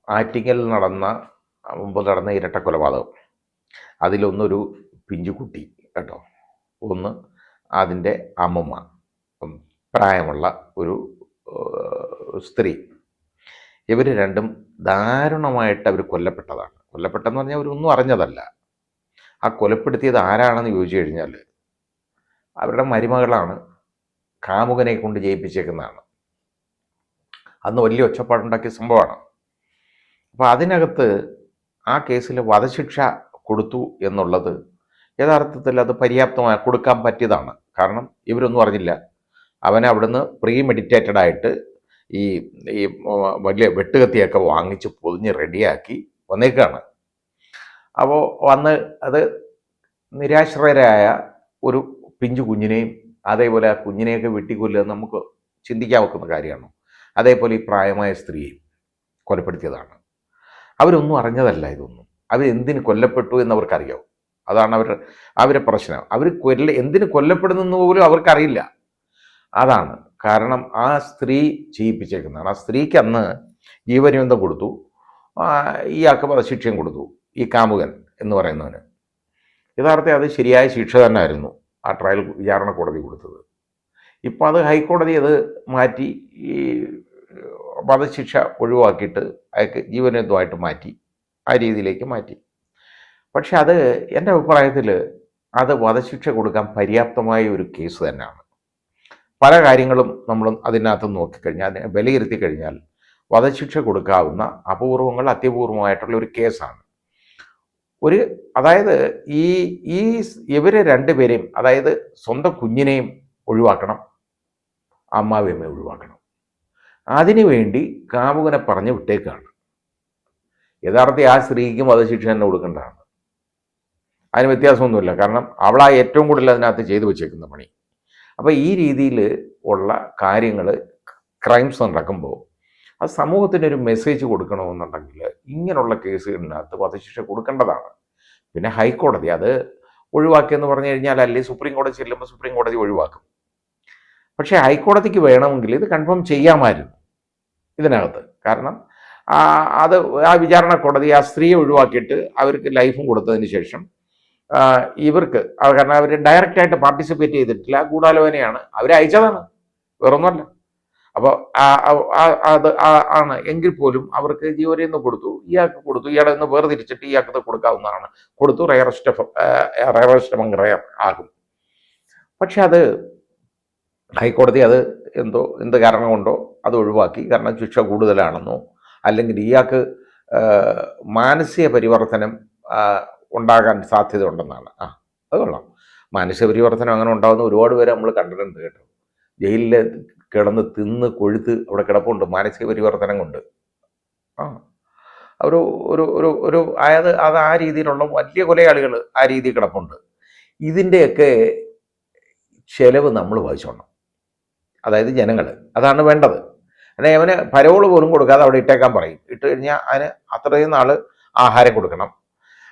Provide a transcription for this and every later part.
ആറ്റിങ്ങൽ മുമ്പ് നടന്ന ഇരട്ട കൊലപാതകം, അതിലൊന്നൊരു പിഞ്ചുകുട്ടി കേട്ടോ, ഒന്ന് അതിൻ്റെ അമ്മമ്മ, പ്രായമുള്ള ഒരു സ്ത്രീ. ഇവർ രണ്ടും ദാരുണമായിട്ട് അവർ കൊല്ലപ്പെട്ടതാണ്. കൊല്ലപ്പെട്ടെന്ന് പറഞ്ഞാൽ അവരൊന്നും അറിഞ്ഞതല്ല. ആ കൊലപ്പെടുത്തിയത് ആരാണെന്ന് ചോദിച്ചു കഴിഞ്ഞാൽ അവരുടെ മരുമകളാണ്, കാമുകനെ കൊണ്ട് ജയിപ്പിച്ചേക്കുന്നതാണ്. അന്ന് വലിയ ഒച്ചപ്പാടുണ്ടാക്കിയ സംഭവമാണ്. അപ്പോൾ അതിനകത്ത് ആ കേസിൽ വധശിക്ഷ കൊടുത്തു എന്നുള്ളത് യഥാർത്ഥത്തിൽ അത് പര്യാപ്തമായി കൊടുക്കാൻ പറ്റിയതാണ്. കാരണം ഇവരൊന്നും അറിഞ്ഞില്ല. അവനെ അവിടുന്ന് പ്രീ മെഡിറ്റേറ്റഡ് ആയിട്ട് ഈ ഈ വലിയ വെട്ടുകത്തിയൊക്കെ വാങ്ങിച്ച് പൊതിഞ്ഞ് റെഡിയാക്കി വന്നേക്കാണ്. അപ്പോൾ വന്ന് അത് നിരാശ്രയരായ ഒരു പിഞ്ചു കുഞ്ഞിനെയും അതേപോലെ ആ കുഞ്ഞിനെയൊക്കെ വെട്ടിക്കൊല്ലുക നമുക്ക് ചിന്തിക്കാവുന്ന കാര്യമാണ്. അതേപോലെ ഈ പ്രായമായ സ്ത്രീയെയും കൊലപ്പെടുത്തിയതാണ്. അവരൊന്നും അറിഞ്ഞതല്ല ഇതൊന്നും. അവരെന്തിന് കൊല്ലപ്പെട്ടു എന്നവർക്കറിയാം. അതാണ് അവരുടെ പ്രശ്നം. അവർ എന്തിന് കൊല്ലപ്പെടുന്നെന്ന് പോലും അവർക്കറിയില്ല. അതാണ് കാരണം. ആ സ്ത്രീ ചെയ്യിപ്പിച്ചേക്കുന്നതാണ്. ആ സ്ത്രീക്ക് അന്ന് ജീവപര്യന്തം കൊടുത്തു, ഇയാൾക്ക് വധശിക്ഷയും കൊടുത്തു, ഈ കാമുകൻ എന്ന് പറയുന്നവന്. യഥാർത്ഥത്തിൽ അത് ശരിയായ ശിക്ഷ തന്നെ ആയിരുന്നു ആ ട്രയൽ വിചാരണ കോടതി കൊടുത്തത്. ഇപ്പോൾ അത് ഹൈക്കോടതി അത് മാറ്റി ഈ വധശിക്ഷ ഒഴിവാക്കിയിട്ട് അയാൾക്ക് ജീവപര്യന്തമായിട്ട് മാറ്റി, ആ രീതിയിലേക്ക് മാറ്റി. പക്ഷെ അത് എൻ്റെ അഭിപ്രായത്തിൽ അത് വധശിക്ഷ കൊടുക്കാൻ പര്യാപ്തമായ ഒരു കേസ് തന്നെയാണ്. പല കാര്യങ്ങളും നമ്മൾ അതിനകത്ത് നോക്കിക്കഴിഞ്ഞാൽ, അതിനെ വിലയിരുത്തി കഴിഞ്ഞാൽ വധശിക്ഷ കൊടുക്കാവുന്ന അപൂർവങ്ങൾ അത്യപൂർവമായിട്ടുള്ള ഒരു കേസാണ്. അതായത് ഇവരെ രണ്ടുപേരെയും, അതായത് സ്വന്തം കുഞ്ഞിനെയും ഒഴിവാക്കണം, അമ്മാവിയമ്മയെ ഒഴിവാക്കണം. അതിനുവേണ്ടി കാമുകനെ പറഞ്ഞ് വിട്ടേക്കാണ്. യഥാർത്ഥത്തിൽ ആ സ്ത്രീക്കും വധശിക്ഷ തന്നെ കൊടുക്കേണ്ടതാണ്. അതിന് വ്യത്യാസമൊന്നുമില്ല. കാരണം അവളാ ഏറ്റവും കൂടുതൽ അതിനകത്ത് ചെയ്തു വെച്ചേക്കുന്ന പണി. അപ്പോൾ ഈ രീതിയിൽ ഉള്ള കാര്യങ്ങൾ, ക്രൈംസ് നടക്കുമ്പോൾ അത് സമൂഹത്തിനൊരു മെസ്സേജ് കൊടുക്കണമെന്നുണ്ടെങ്കിൽ ഇങ്ങനെയുള്ള കേസുകളിനകത്ത് വധശിക്ഷ കൊടുക്കേണ്ടതാണ്. പിന്നെ ഹൈക്കോടതി അത് ഒഴിവാക്കിയെന്ന് പറഞ്ഞു കഴിഞ്ഞാൽ അല്ലെങ്കിൽ സുപ്രീം കോടതി ചെല്ലുമ്പോൾ സുപ്രീം കോടതി ഒഴിവാക്കും. പക്ഷേ ഹൈക്കോടതിക്ക് വേണമെങ്കിൽ ഇത് കൺഫേം ചെയ്യാമായിരുന്നു ഇതിനകത്ത്. കാരണം അത് ആ വിചാരണ കോടതി ആ സ്ത്രീയെ ഒഴിവാക്കിയിട്ട് അവർക്ക് ലൈഫും കൊടുത്തതിന് ശേഷം ഇവർക്ക്, കാരണം അവർ ഡയറക്റ്റായിട്ട് പാർട്ടിസിപ്പേറ്റ് ചെയ്തിട്ടില്ല, ഗൂഢാലോചനയാണ്, അവരെ അയച്ചതാണ്, വേറൊന്നുമല്ല. അപ്പോൾ അത് ആണ് എങ്കിൽ പോലും അവർക്ക് ജീവപര്യന്തം കൊടുത്തു, ഇയാൾക്ക് കൊടുത്തു, ഇയാളെ നിന്ന് വേർതിരിച്ചിട്ട് ഇയാൾക്ക് കൊടുക്കാവുന്നതാണ്, കൊടുത്തു, റയറസ്റ്റ് ആകും. പക്ഷെ അത് ഹൈക്കോടതി അത് എന്ത് കാരണം കൊണ്ടോ അത് ഒഴിവാക്കി. കാരണം ശിക്ഷ കൂടുതലാണെന്നോ അല്ലെങ്കിൽ ഇയാൾക്ക് മാനസിക പരിവർത്തനം ഉണ്ടാകാൻ സാധ്യത ഉണ്ടെന്നാണ്. അത് കൊള്ളാം. മാനസിക പരിവർത്തനം അങ്ങനെ ഉണ്ടാകുന്ന ഒരുപാട് പേരെ നമ്മൾ കണ്ടിട്ടുണ്ട് കേട്ടോ. ജയിലിൽ കിടന്ന് തിന്ന് കൊഴുത്ത് അവിടെ കിടപ്പുണ്ട് മാനസിക പരിവർത്തനം കൊണ്ട്. ഒരു ഒരു ഒരു ഒരു അത് ആ രീതിയിലുള്ള വലിയ കൊലയാളികൾ ആ രീതിയിൽ കിടപ്പുണ്ട്. ഇതിൻ്റെയൊക്കെ ചെലവ് നമ്മൾ വഹിച്ചോണം, അതായത് ജനങ്ങൾ. അതാണ് വേണ്ടത്. അല്ലെങ്കിൽ അവന് പരോള് പോലും കൊടുക്കാതെ അവിടെ ഇട്ടേക്കാൻ പറയും. ഇട്ട് കഴിഞ്ഞാൽ അതിന് അത്രയും നാൾ ആഹാരം കൊടുക്കണം,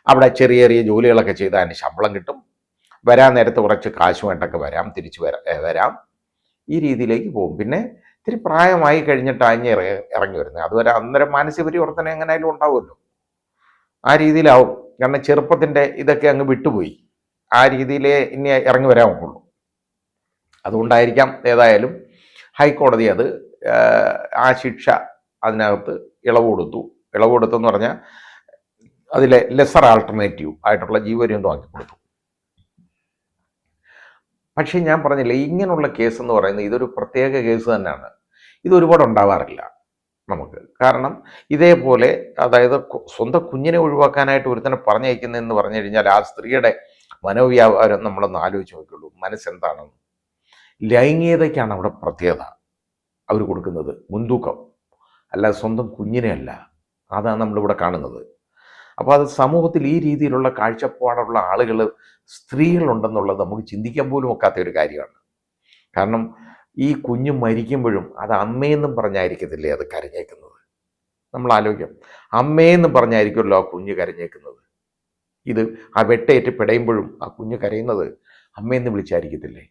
അവിടെ ചെറിയ ചെറിയ ജോലികളൊക്കെ ചെയ്ത് അതിന് ശമ്പളം കിട്ടും, വരാൻ നേരത്ത് കുറച്ച് കാശുമായിട്ടൊക്കെ തിരിച്ചു വരാം, ഈ രീതിയിലേക്ക് പോകും. പിന്നെ ഇത്തിരി പ്രായമായി കഴിഞ്ഞിട്ട് ഇറങ്ങി വരുന്നത്, അതുവരെ അന്നേരം മാനസിക പരിവർത്തനം എങ്ങനെയായാലും ഉണ്ടാവുമല്ലോ, ആ രീതിയിലാവും. കാരണം ചെറുപ്പത്തിൻ്റെ ഇതൊക്കെ അങ്ങ് വിട്ടുപോയി, ആ രീതിയിലേ ഇനി ഇറങ്ങി വരാൻ ഒക്കുള്ളൂ. അതുകൊണ്ടായിരിക്കാം ഏതായാലും ഹൈക്കോടതി അത് ആ ശിക്ഷ അതിനകത്ത് ഇളവ് കൊടുത്തെന്ന് പറഞ്ഞാൽ അതിലെ ലെസർ ആൾട്ടർനേറ്റീവ് ആയിട്ടുള്ള ജീവപര്യന്തം ആക്കി കൊടുത്തു. പക്ഷേ ഞാൻ പറഞ്ഞില്ലേ, ഇങ്ങനെയുള്ള കേസ് എന്ന് പറയുന്നത് ഇതൊരു പ്രത്യേക കേസ് തന്നെയാണ്. ഇത് ഒരുപാട് ഉണ്ടാവാറില്ല നമുക്ക്. കാരണം ഇതേപോലെ, അതായത് സ്വന്തം കുഞ്ഞിനെ ഒഴിവാക്കാനായിട്ട് ഒരുത്തനെ പറഞ്ഞയക്കുന്നതെന്ന് പറഞ്ഞു കഴിഞ്ഞാൽ ആ സ്ത്രീയുടെ മനോവ്യാപാരം നമ്മളൊന്ന് ആലോചിച്ച് നോക്കുള്ളൂ, മനസ്സെന്താണെന്ന്. ലൈംഗികതയ്ക്കാണ് അവിടെ പ്രത്യേകത അവർ കൊടുക്കുന്നത്, മുൻതൂക്കം, അല്ല സ്വന്തം കുഞ്ഞിനെ അല്ല. അതാണ് നമ്മളിവിടെ കാണുന്നത്. അപ്പോൾ അത് സമൂഹത്തിൽ ഈ രീതിയിലുള്ള കാഴ്ചപ്പാടുള്ള ആളുകൾ, സ്ത്രീകളുണ്ടെന്നുള്ളത് നമുക്ക് ചിന്തിക്കാൻ പോലും ഒക്കാത്ത ഒരു കാര്യമാണ്. കാരണം ഈ കുഞ്ഞ് മരിക്കുമ്പോഴും അത് അമ്മയെന്നും പറഞ്ഞായിരിക്കത്തില്ലേ അത് കരഞ്ഞേക്കുന്നത്. നമ്മൾ ആലോചിക്കാം, അമ്മയെന്നും പറഞ്ഞായിരിക്കുമല്ലോ ആ കുഞ്ഞ് കരഞ്ഞേക്കുന്നത്. ഇത് ആ വെട്ടേറ്റ് പിടയുമ്പോഴും ആ കുഞ്ഞ് കരയുന്നത് അമ്മയെന്ന് വിളിച്ചായിരിക്കത്തില്ലേ.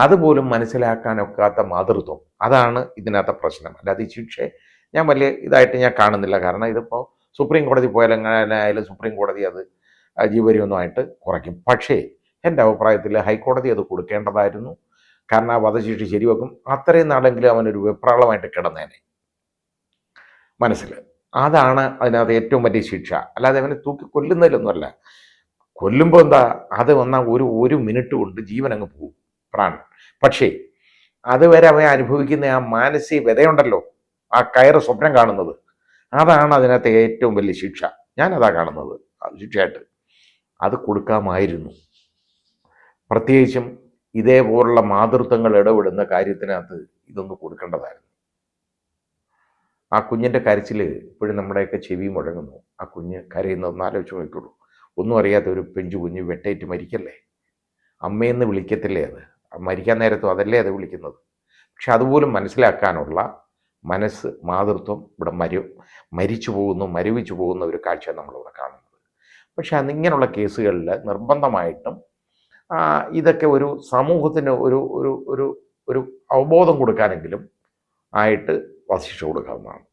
അതുപോലും മനസ്സിലാക്കാനൊക്കാത്ത മാതൃത്വം, അതാണ് ഇതിനകത്തെ പ്രശ്നം. അല്ലാതെ ഈ ശിക്ഷ ഞാൻ വലിയ ഇതായിട്ട് ഞാൻ കാണുന്നില്ല. കാരണം ഇതിപ്പോൾ സുപ്രീം കോടതി പോയാലും എങ്ങനെ ആയാലും സുപ്രീം കോടതി അത് ജീവപര്യന്തമായിട്ട് കുറയ്ക്കും. പക്ഷേ എൻ്റെ അഭിപ്രായത്തിൽ ഹൈക്കോടതി അത് കൊടുക്കേണ്ടതായിരുന്നു. കാരണം ആ വധശിക്ഷ ശരിവെക്കും. അത്രയും നാളെങ്കിലും അവനൊരു വെപ്രാളമായിട്ട് കിടന്നേനെ മനസ്സിൽ. അതാണ് അതിനകത്ത് ഏറ്റവും വലിയ ശിക്ഷ. അല്ലാതെ അവനെ തൂക്കി കൊല്ലുന്നതിലൊന്നുമല്ല. കൊല്ലുമ്പോൾ എന്താ, അത് വന്നാൽ ഒരു മിനിറ്റ് കൊണ്ട് ജീവൻ അങ്ങ് പോകും, പ്രാണൻ. പക്ഷേ അതുവരെ അവൻ അനുഭവിക്കുന്ന ആ മാനസിക വ്യതയുണ്ടല്ലോ, ആ കയറ് സ്വപ്നം കാണുന്നത്, അതാണ് അതിനകത്ത് ഏറ്റവും വലിയ ശിക്ഷ. ഞാനതാ കാണുന്നത് ശിക്ഷയായിട്ട്. അത് കൊടുക്കാമായിരുന്നു. പ്രത്യേകിച്ചും ഇതേപോലുള്ള മാതൃത്വങ്ങൾ ഇടപെടുന്ന കാര്യത്തിനകത്ത് ഇതൊന്ന് കൊടുക്കേണ്ടതായിരുന്നു. ആ കുഞ്ഞിൻ്റെ കരച്ചിൽ ഇപ്പോഴും നമ്മുടെയൊക്കെ ചെവി മുഴങ്ങുന്നു. ആ കുഞ്ഞ് കരയുന്നതെന്ന് ആലോചിച്ച് നോക്കിയുള്ളൂ. ഒന്നും അറിയാത്ത ഒരു പെഞ്ചു കുഞ്ഞ് വെട്ടേറ്റ് മരിക്കല്ലേ, അമ്മയെന്ന് വിളിക്കത്തില്ലേ അത്? മരിക്കാൻ നേരത്തും അതല്ലേ അത് വിളിക്കുന്നത്. പക്ഷെ അതുപോലും മനസ്സിലാക്കാനുള്ള മനസ്സ്, മാതൃത്വം ഇവിടെ മരിച്ചു പോകുന്നു, മരവിച്ചു പോകുന്ന ഒരു കാഴ്ച നമ്മളിവിടെ കാണുന്നത്. പക്ഷെ അതിങ്ങനെയുള്ള കേസുകളിൽ നിർബന്ധമായിട്ടും ഇതൊക്കെ ഒരു സമൂഹത്തിന് ഒരു ഒരു ഒരു ഒരു അവബോധം കൊടുക്കാനെങ്കിലും ആയിട്ട് വധശിക്ഷ കൊടുക്കാവുന്നതാണ്.